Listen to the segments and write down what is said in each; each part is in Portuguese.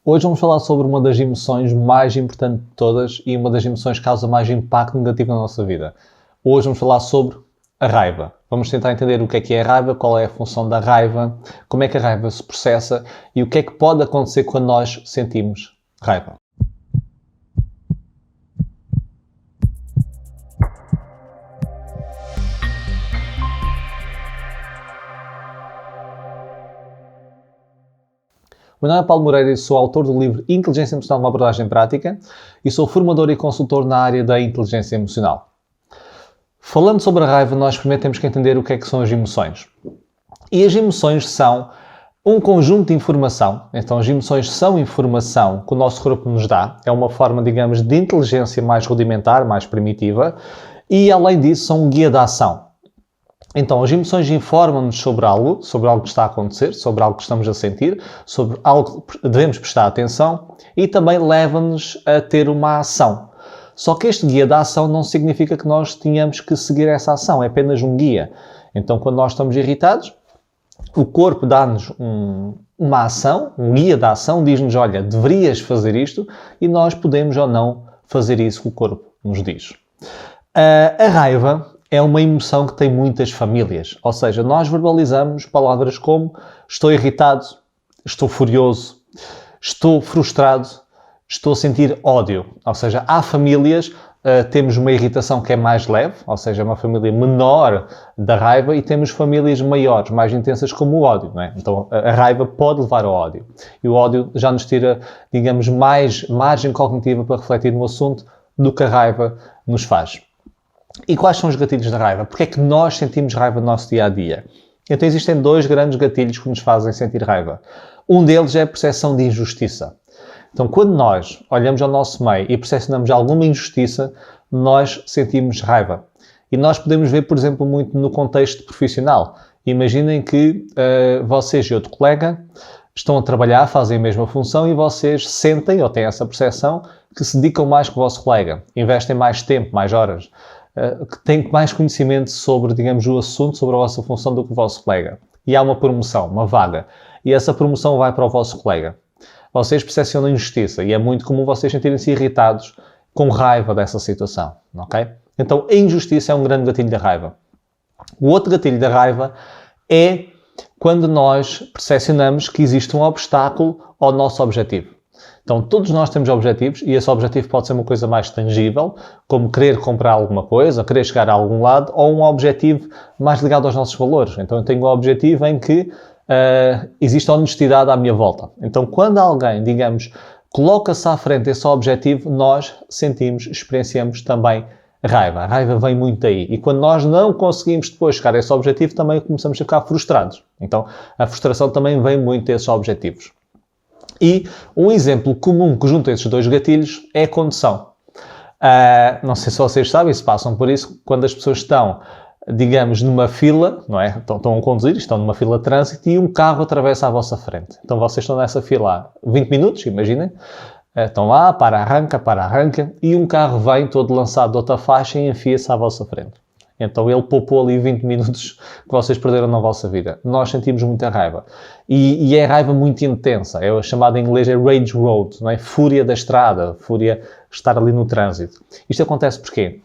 Hoje vamos falar sobre uma das emoções mais importantes de todas e uma das emoções que causa mais impacto negativo na nossa vida. Hoje vamos falar sobre a raiva. Vamos tentar entender o que é a raiva, qual é a função da raiva, como é que a raiva se processa e o que é que pode acontecer quando nós sentimos raiva. O meu nome é Paulo Moreira e sou autor do livro Inteligência Emocional, uma abordagem prática e sou formador e consultor na área da inteligência emocional. Falando sobre a raiva, nós primeiro temos que entender o que é que são as emoções. E as emoções são um conjunto de informação. Então, as emoções são informação que o nosso corpo nos dá. É uma forma, digamos, de inteligência mais rudimentar, mais primitiva. E, além disso, são um guia de ação. Então, as emoções informam-nos sobre algo que está a acontecer, sobre algo que estamos a sentir, sobre algo que devemos prestar atenção e também levam-nos a ter uma ação. Só que este guia da ação não significa que nós tenhamos que seguir essa ação, é apenas um guia. Então, quando nós estamos irritados, o corpo dá-nos uma ação, um guia da ação, diz-nos, olha, deverias fazer isto, e nós podemos ou não fazer isso que o corpo nos diz. A raiva é uma emoção que tem muitas famílias, ou seja, nós verbalizamos palavras como estou irritado, estou furioso, estou frustrado, estou a sentir ódio. Ou seja, há famílias, temos uma irritação que é mais leve, ou seja, uma família menor da raiva, e temos famílias maiores, mais intensas como o ódio, não é? Então a raiva pode levar ao ódio. E o ódio já nos tira, digamos, mais margem cognitiva para refletir no assunto do que a raiva nos faz. E quais são os gatilhos da raiva? Porque é que nós sentimos raiva no nosso dia-a-dia? Então existem dois grandes gatilhos que nos fazem sentir raiva. Um deles é a percepção de injustiça. Então quando nós olhamos ao nosso meio e percepcionamos alguma injustiça, nós sentimos raiva. E nós podemos ver, por exemplo, muito no contexto profissional. Imaginem que vocês e outro colega estão a trabalhar, fazem a mesma função e vocês sentem, ou têm essa percepção, que se dedicam mais que o vosso colega. Investem mais tempo, mais horas. Que têm mais conhecimento sobre, digamos, o assunto, sobre a vossa função do que o vosso colega. E há uma promoção, uma vaga. E essa promoção vai para o vosso colega. Vocês percepcionam injustiça e é muito comum vocês sentirem-se irritados com raiva dessa situação, ok? Então, a injustiça é um grande gatilho da raiva. O outro gatilho da raiva é quando nós percepcionamos que existe um obstáculo ao nosso objetivo. Então, todos nós temos objetivos e esse objetivo pode ser uma coisa mais tangível, como querer comprar alguma coisa, querer chegar a algum lado, ou um objetivo mais ligado aos nossos valores. Então, eu tenho um objetivo em que existe honestidade à minha volta. Então, quando alguém, digamos, coloca-se à frente desse objetivo, nós sentimos, experienciamos também raiva. A raiva vem muito daí. E quando nós não conseguimos depois chegar a esse objetivo, também começamos a ficar frustrados. Então, a frustração também vem muito desses objetivos. E um exemplo comum que junta esses dois gatilhos é a condução. Não sei se vocês sabem, se passam por isso, quando as pessoas estão, digamos, numa fila, não é? Estão a conduzir, estão numa fila de trânsito e um carro atravessa à vossa frente. Então vocês estão nessa fila há 20 minutos, imaginem. Estão lá, para-arranca, e um carro vem todo lançado de outra faixa e enfia-se à vossa frente. Então ele poupou ali 20 minutos que vocês perderam na vossa vida. Nós sentimos muita raiva. E é raiva muito intensa. É chamada em inglês rage road, não é? Fúria da estrada, fúria de estar ali no trânsito. Isto acontece porquê?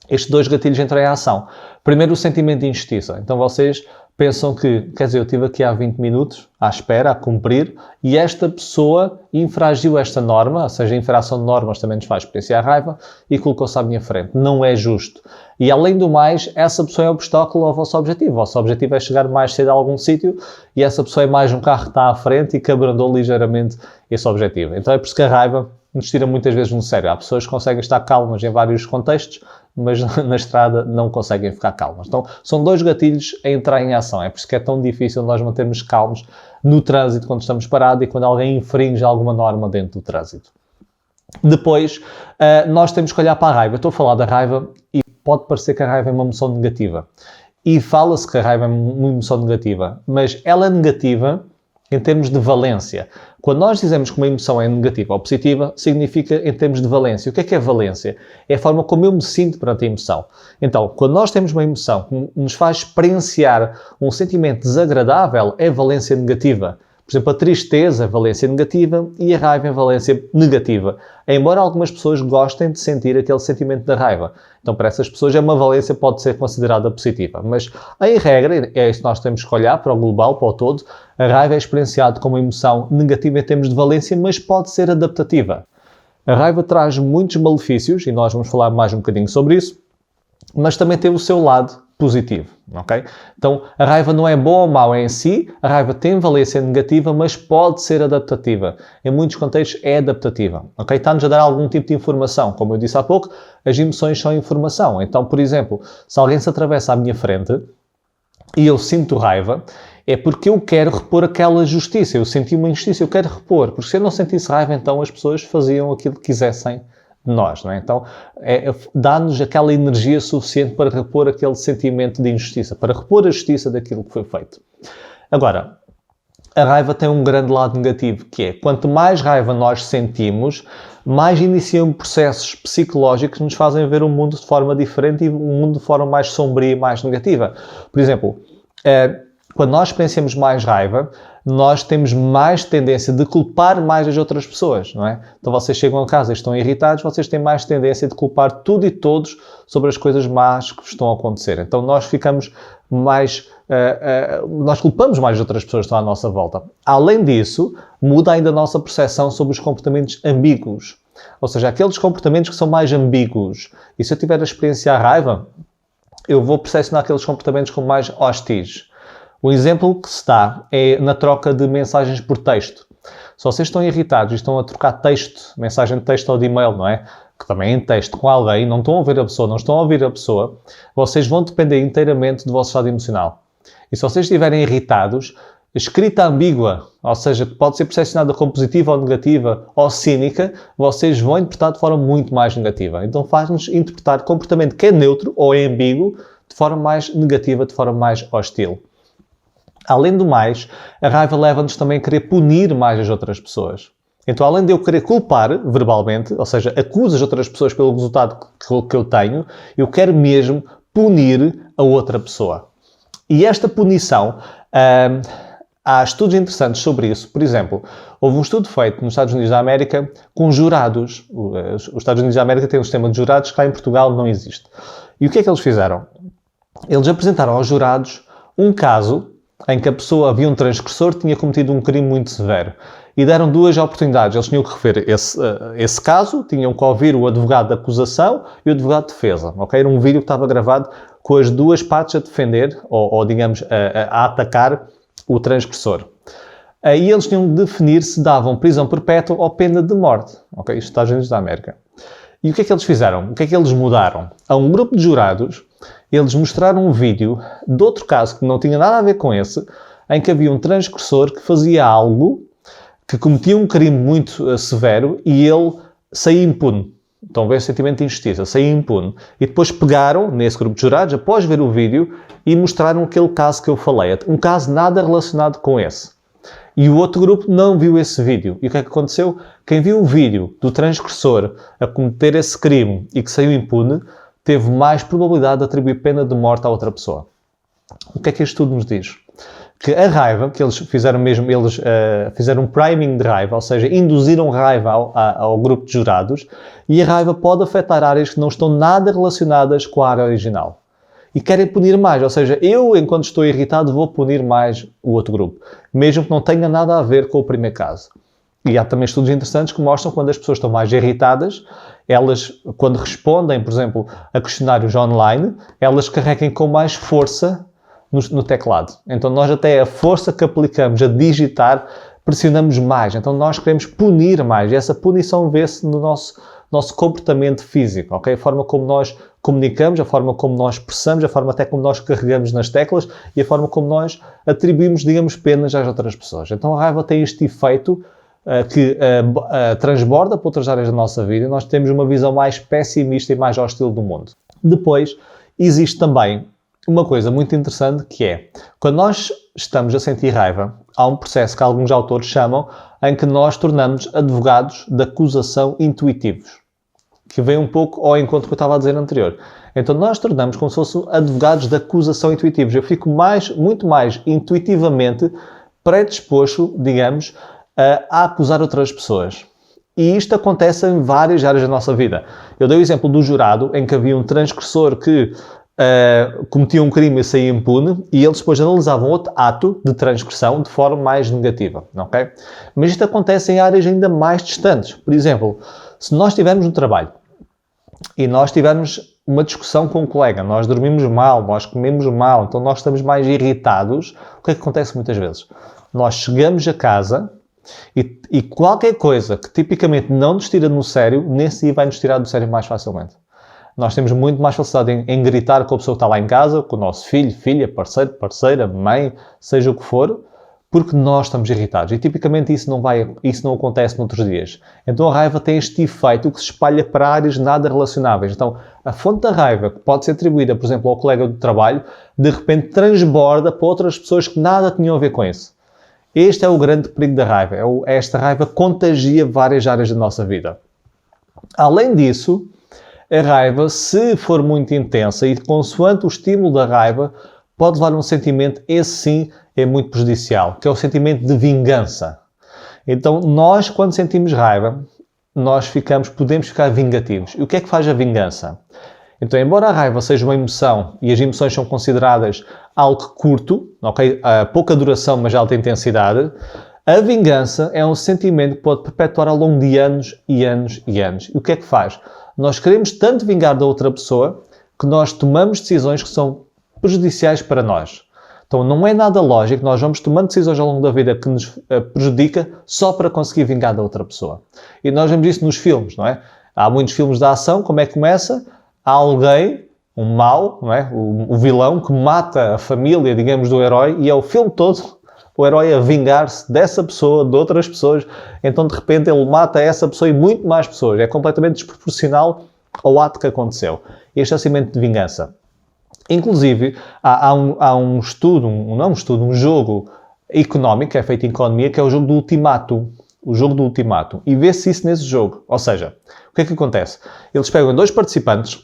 Estes dois gatilhos entram em ação. Primeiro, o sentimento de injustiça. Então vocês pensam que, quer dizer, eu estive aqui há 20 minutos à espera, a cumprir, e esta pessoa infragiu esta norma, ou seja, a infração de normas também nos faz experienciar raiva, e colocou-se à minha frente. Não é justo. E além do mais, essa pessoa é obstáculo ao vosso objetivo. O vosso objetivo é chegar mais cedo a algum sítio, e essa pessoa é mais um carro que está à frente e que abrandou ligeiramente esse objetivo. Então é por isso que a raiva nos tira muitas vezes no sério. Há pessoas que conseguem estar calmas em vários contextos, mas na estrada não conseguem ficar calmas. Então, são dois gatilhos a entrar em ação. É por isso que é tão difícil nós mantermos calmos no trânsito quando estamos parados e quando alguém infringe alguma norma dentro do trânsito. Depois, nós temos que olhar para a raiva. Eu estou a falar da raiva e pode parecer que a raiva é uma emoção negativa. E fala-se que a raiva é uma emoção negativa, mas ela é negativa em termos de valência. Quando nós dizemos que uma emoção é negativa ou positiva, significa em termos de valência. O que é valência? É a forma como eu me sinto perante a emoção. Então, quando nós temos uma emoção que nos faz experienciar um sentimento desagradável, é valência negativa. Por exemplo, a tristeza é valência negativa e a raiva é valência negativa. Embora algumas pessoas gostem de sentir aquele sentimento da raiva. Então, para essas pessoas, uma valência pode ser considerada positiva. Mas, em regra, é isso que nós temos que olhar para o global, para o todo. A raiva é experienciada como uma emoção negativa em termos de valência, mas pode ser adaptativa. A raiva traz muitos malefícios, e nós vamos falar mais um bocadinho sobre isso, mas também tem o seu lado positivo, ok? Então, a raiva não é boa ou mau em si, a raiva tem valência negativa, mas pode ser adaptativa. Em muitos contextos é adaptativa, ok? Está-nos a dar algum tipo de informação. Como eu disse há pouco, as emoções são informação. Então, por exemplo, se alguém se atravessa à minha frente e eu sinto raiva, é porque eu quero repor aquela justiça. Eu senti uma injustiça, eu quero repor. Porque se eu não sentisse raiva, então as pessoas faziam aquilo que quisessem de nós, não é? Então, dá-nos aquela energia suficiente para repor aquele sentimento de injustiça, para repor a justiça daquilo que foi feito. Agora, a raiva tem um grande lado negativo, que é, quanto mais raiva nós sentimos, mais iniciam processos psicológicos que nos fazem ver o mundo de forma diferente e o mundo de forma mais sombria e mais negativa. Por exemplo, quando nós experienciamos mais raiva, nós temos mais tendência de culpar mais as outras pessoas, não é? Então vocês chegam a casa e estão irritados, vocês têm mais tendência de culpar tudo e todos sobre as coisas más que estão a acontecer. Então nós ficamos mais... nós culpamos mais as outras pessoas que estão à nossa volta. Além disso, muda ainda a nossa percepção sobre os comportamentos ambíguos. Ou seja, aqueles comportamentos que são mais ambíguos. E se eu tiver a experienciar raiva, eu vou percepcionar aqueles comportamentos como mais hostis. O exemplo que se dá é na troca de mensagens por texto. Se vocês estão irritados e estão a trocar texto, mensagem de texto ou de e-mail, não é? Que também é em texto com alguém, não estão a ouvir a pessoa, não estão a ouvir a pessoa, vocês vão depender inteiramente do vosso estado emocional. E se vocês estiverem irritados, escrita ambígua, ou seja, que pode ser percepcionada como positiva ou negativa ou cínica, vocês vão interpretar de forma muito mais negativa. Então faz-nos interpretar comportamento que é neutro ou é ambíguo de forma mais negativa, de forma mais hostil. Além do mais, a raiva leva-nos também a querer punir mais as outras pessoas. Então, além de eu querer culpar verbalmente, ou seja, acuso as outras pessoas pelo resultado que eu tenho, eu quero mesmo punir a outra pessoa. E esta punição, há estudos interessantes sobre isso. Por exemplo, houve um estudo feito nos Estados Unidos da América com jurados. Os Estados Unidos da América têm um sistema de jurados que cá em Portugal não existe. E o que é que eles fizeram? Eles apresentaram aos jurados um caso em que a pessoa, havia um transgressor que tinha cometido um crime muito severo. E deram duas oportunidades. Eles tinham que rever esse caso, tinham que ouvir o advogado de acusação e o advogado de defesa. Okay? Era um vídeo que estava gravado com as duas partes a defender, ou digamos, a atacar o transgressor. Aí eles tinham de definir se davam prisão perpétua ou pena de morte. Okay? Isto Estados Unidos da América. E o que é que eles fizeram? O que é que eles mudaram? A um grupo de jurados, eles mostraram um vídeo de outro caso que não tinha nada a ver com esse, em que havia um transgressor que fazia algo, que cometia um crime muito severo e ele saía impune. Então veio o sentimento de injustiça, saía impune. E depois pegaram, nesse grupo de jurados, após ver o vídeo, e mostraram aquele caso que eu falei. Um caso nada relacionado com esse. E o outro grupo não viu esse vídeo. E o que é que aconteceu? Quem viu o vídeo do transgressor a cometer esse crime e que saiu impune, teve mais probabilidade de atribuir pena de morte à outra pessoa. O que é que este estudo nos diz? Que a raiva, que eles fizeram mesmo, eles fizeram um priming de raiva, ou seja, induziram raiva ao grupo de jurados, e a raiva pode afetar áreas que não estão nada relacionadas com a área original. E querem punir mais, ou seja, eu, enquanto estou irritado, vou punir mais o outro grupo, mesmo que não tenha nada a ver com o primeiro caso. E há também estudos interessantes que mostram que quando as pessoas estão mais irritadas, elas, quando respondem, por exemplo, a questionários online, elas carregam com mais força no teclado. Então nós até a força que aplicamos a digitar, pressionamos mais. Então nós queremos punir mais. E essa punição vê-se no nosso comportamento físico, ok? A forma como nós comunicamos, a forma como nós expressamos, a forma até como nós carregamos nas teclas e a forma como nós atribuímos, digamos, penas às outras pessoas. Então a raiva tem este efeito que transborda para outras áreas da nossa vida e nós temos uma visão mais pessimista e mais hostil do mundo. Depois, existe também uma coisa muito interessante que é, quando nós estamos a sentir raiva, há um processo que alguns autores chamam em que nós tornamos advogados de acusação intuitivos, que vem um pouco ao encontro que eu estava a dizer anterior. Então nós tornamos como se fossem advogados de acusação intuitivos. Eu fico muito mais intuitivamente predisposto, digamos, a acusar outras pessoas. E isto acontece em várias áreas da nossa vida. Eu dei o exemplo do jurado, em que havia um transgressor que cometia um crime e saía impune, e eles depois analisavam outro ato de transgressão de forma mais negativa, ok? Mas isto acontece em áreas ainda mais distantes. Por exemplo, se nós estivermos no trabalho e nós tivermos uma discussão com um colega, nós dormimos mal, nós comemos mal, então nós estamos mais irritados, o que é que acontece muitas vezes? Nós chegamos a casa e qualquer coisa que tipicamente não nos tira no sério, nesse dia vai nos tirar do sério mais facilmente. Nós temos muito mais facilidade em gritar com a pessoa que está lá em casa, com o nosso filho, filha, parceiro, parceira, mãe, seja o que for, porque nós estamos irritados. E tipicamente isso não acontece noutros dias. Então a raiva tem este efeito que se espalha para áreas nada relacionáveis. Então a fonte da raiva, que pode ser atribuída, por exemplo, ao colega do trabalho, de repente transborda para outras pessoas que nada tinham a ver com isso. Este é o grande perigo da raiva. Esta raiva contagia várias áreas da nossa vida. Além disso, a raiva, se for muito intensa e consoante o estímulo da raiva, pode levar a um sentimento, esse sim é muito prejudicial, que é o sentimento de vingança. Então, nós, quando sentimos raiva, podemos ficar vingativos. E o que é que faz a vingança? Então, embora a raiva seja uma emoção, e as emoções são consideradas algo curto, okay? Pouca duração, mas alta intensidade, a vingança é um sentimento que pode perpetuar ao longo de anos e anos e anos. E o que é que faz? Nós queremos tanto vingar da outra pessoa que nós tomamos decisões que são prejudiciais para nós. Então não é nada lógico, nós vamos tomando decisões ao longo da vida que nos prejudica só para conseguir vingar da outra pessoa. E nós vemos isso nos filmes, não é? Há muitos filmes de ação, como é que começa? Há alguém, um mau, não é? O vilão que mata a família, digamos, do herói, e é o filme todo o herói a vingar-se dessa pessoa, de outras pessoas, então de repente ele mata essa pessoa e muito mais pessoas. É completamente desproporcional ao ato que aconteceu. Este é o sentimento de vingança. Inclusive, há um estudo, um jogo económico, que é feito em economia, que é o jogo do ultimato. O jogo do ultimato. E vê-se isso nesse jogo. Ou seja, o que é que acontece? Eles pegam dois participantes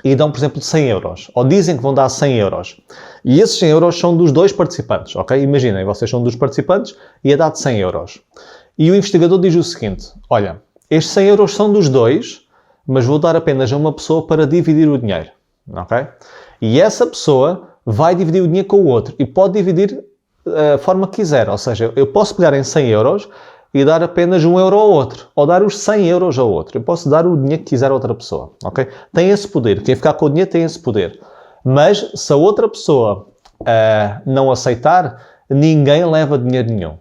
e dão, por exemplo, 100 euros. Ou dizem que vão dar 100 euros. E esses 100 euros são dos dois participantes, ok? Imaginem, vocês são dos participantes e é dado 100 euros. E o investigador diz o seguinte, olha, estes 100 euros são dos dois, mas vou dar apenas a uma pessoa para dividir o dinheiro, ok? E essa pessoa vai dividir o dinheiro com o outro e pode dividir a forma que quiser. Ou seja, eu posso pegar em 100 euros e dar apenas 1 euro ao outro, ou dar os 100 euros ao outro. Eu posso dar o dinheiro que quiser a outra pessoa, ok? Tem esse poder. Quem ficar com o dinheiro tem esse poder. Mas se a outra pessoa não aceitar, ninguém leva dinheiro nenhum.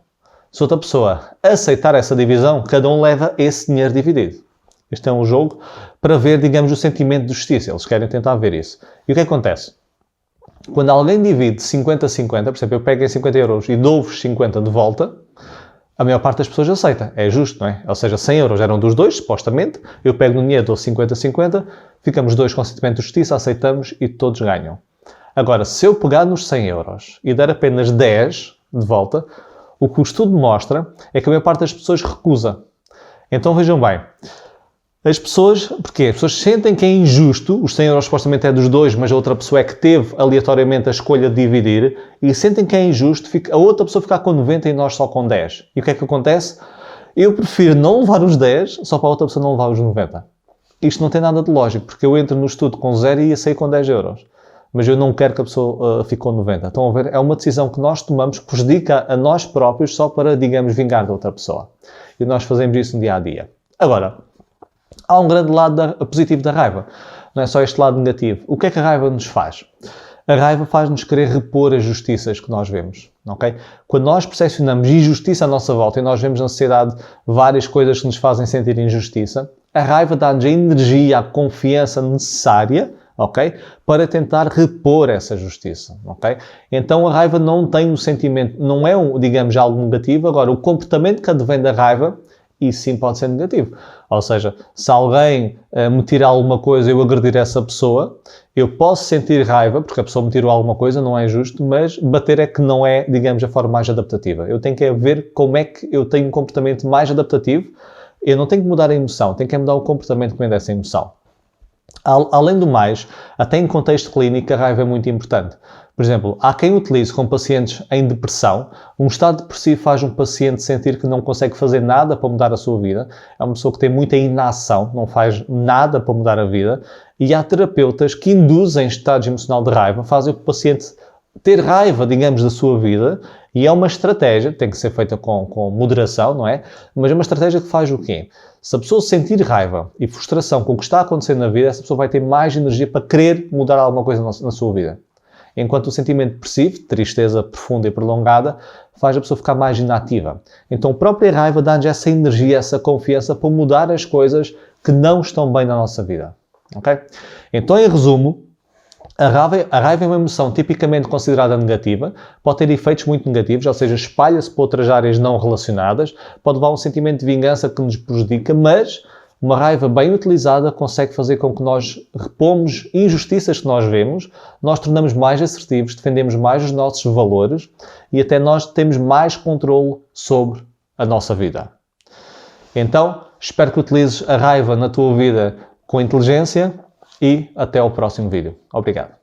Se outra pessoa aceitar essa divisão, cada um leva esse dinheiro dividido. Este é um jogo para ver, digamos, o sentimento de justiça. Eles querem tentar ver isso. E o que acontece? Quando alguém divide 50-50, por exemplo, eu pego em 50 euros e dou-vos 50 de volta, a maior parte das pessoas aceita. É justo, não é? Ou seja, 100 euros eram dos dois, supostamente. Eu pego no dinheiro, dou 50-50, ficamos dois com sentimento de justiça, aceitamos e todos ganham. Agora, se eu pegar nos 100 euros e dar apenas 10 de volta, o que o estudo mostra é que a maior parte das pessoas recusa. Então vejam bem, as pessoas, porquê? As pessoas sentem que é injusto, os 100 euros supostamente é dos dois, mas a outra pessoa é que teve aleatoriamente a escolha de dividir, e sentem que é injusto a outra pessoa ficar com 90 e nós só com 10. E o que é que acontece? Eu prefiro não levar os 10, só para a outra pessoa não levar os 90. Isto não tem nada de lógico, porque eu entro no estudo com 0 e ia sair com 10 euros. Mas eu não quero que a pessoa fique com 90. Estão a ver? É uma decisão que nós tomamos que prejudica a nós próprios só para, digamos, vingar da outra pessoa. E nós fazemos isso no dia a dia. Agora, há um grande lado positivo da raiva. Não é só este lado negativo. O que é que a raiva nos faz? A raiva faz-nos querer repor as justiças que nós vemos. Okay? Quando nós percepcionamos injustiça à nossa volta e nós vemos na sociedade várias coisas que nos fazem sentir injustiça, a raiva dá-nos a energia, a confiança necessária, okay, para tentar repor essa justiça. Okay? Então a raiva não tem um sentimento, não é, digamos, algo negativo. Agora, o comportamento que advém da raiva, isso sim pode ser negativo. Ou seja, se alguém me tira alguma coisa e eu agredir essa pessoa, eu posso sentir raiva, porque a pessoa me tirou alguma coisa, não é justo, mas bater é que não é, digamos, a forma mais adaptativa. Eu tenho que ver como é que eu tenho um comportamento mais adaptativo. Eu não tenho que mudar a emoção, tenho que mudar o comportamento que vem dessa emoção. Além do mais, até em contexto clínico, a raiva é muito importante. Por exemplo, há quem utilize com pacientes em depressão. Um estado depressivo faz um paciente sentir que não consegue fazer nada para mudar a sua vida. É uma pessoa que tem muita inação, não faz nada para mudar a vida. E há terapeutas que induzem estados emocional de raiva, fazem o paciente ter raiva, digamos, da sua vida. E é uma estratégia, tem que ser feita com moderação, não é? Mas é uma estratégia que faz o quê? Se a pessoa sentir raiva e frustração com o que está acontecendo na vida, essa pessoa vai ter mais energia para querer mudar alguma coisa na sua vida. Enquanto o sentimento depressivo, tristeza profunda e prolongada, faz a pessoa ficar mais inativa. Então a própria raiva dá-nos essa energia, essa confiança para mudar as coisas que não estão bem na nossa vida. Okay? Então, em resumo, a raiva é uma emoção tipicamente considerada negativa, pode ter efeitos muito negativos, ou seja, espalha-se para outras áreas não relacionadas, pode levar a um sentimento de vingança que nos prejudica, mas uma raiva bem utilizada consegue fazer com que nós repomos injustiças que nós vemos, nós tornamos mais assertivos, defendemos mais os nossos valores e até nós temos mais controle sobre a nossa vida. Então, espero que utilizes a raiva na tua vida com inteligência e até ao próximo vídeo. Obrigado.